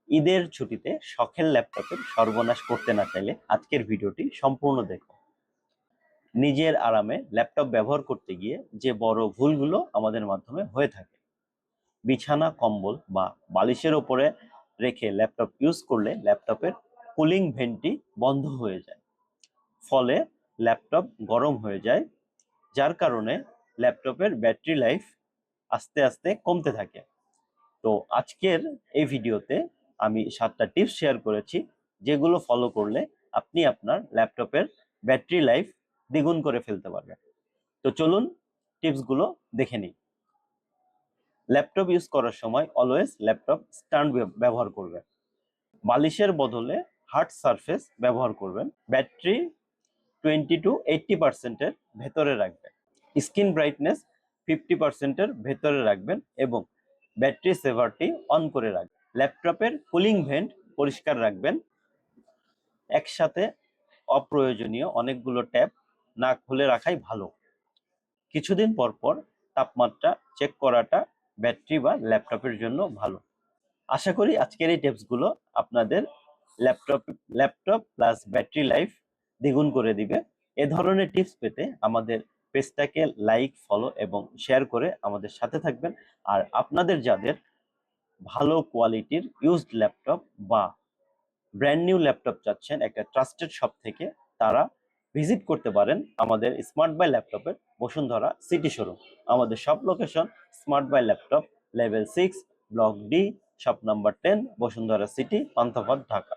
ঈদের ছুটিতে শখের ল্যাপটপের সর্বনাশ করতে না চাইলে আজকের ভিডিওটি সম্পূর্ণ দেখো। নিজের আরামে ল্যাপটপ ব্যবহার করতে গিয়ে যে বড় ভুলগুলো আমাদের মাধ্যমে হয়ে থাকে। বিছানা, কম্বল বা বালিশের ওপরে রেখে ল্যাপটপ ইউজ করলে ল্যাপটপের কুলিং ভেন্টটি বন্ধ হয়ে যায়, ফলে ল্যাপটপ গরম হয়ে যায়, যার কারণে ল্যাপটপের ব্যাটারি লাইফ আস্তে আস্তে কমতে থাকে। তো আজকের এই ভিডিওতে আমি 7টা টিপস শেয়ার করেছি, যেগুলো ফলো করলে আপনি আপনার ল্যাপটপের ব্যাটারি লাইফ দ্বিগুণ করে ফেলতে পারবেন। তো চলুন টিপসগুলো দেখে নিই। ল্যাপটপ ইউজ করার সময় অলওয়েজ ল্যাপটপ স্ট্যান্ড ব্যবহার করবেন। বালিশের বদলে হার্ড সারফেস ব্যবহার করবেন। ব্যাটারি 20 to 80% ভেতরে রাখবেন। স্ক্রিন ব্রাইটনেস 50% ভেতরে রাখবেন এবং ব্যাটারি সেভারটি অন করে রাখবেন। ল্যাপটপের কুলিং ভেন্ট পরিষ্কার রাখবেন। একসাথে অপ্রয়োজনীয় অনেকগুলো ট্যাব না খুলে রাখাই ভালো। কিছুদিন পর পর তাপমাত্রা চেক করাটা ব্যাটারি বা ল্যাপটপের জন্য ভালো। আশা করি আজকের এই টিপসগুলো আপনাদের ল্যাপটপ প্লাস ব্যাটারি লাইফ দ্বিগুণ করে দিবে। এ ধরনের টিপস পেতে আমাদের পেজটাকে লাইক, ফলো এবং শেয়ার করে আমাদের সাথে থাকবেন। আর আপনাদের যাদের ভালো কোয়ালিটির ইউজড ল্যাপটপ বা ব্র্যান্ড নিউ ল্যাপটপ চাচ্ছেন একটা ট্রাস্টেড শপ থেকে, তারা ভিজিট করতে পারেন আমাদের স্মার্ট বাই ল্যাপটপের বসুন্ধরা সিটি শোরুম। আমাদের shop location smart buy laptop, level 6, block D, shop number 10, Bashundhara city, Panthapath, Dhaka.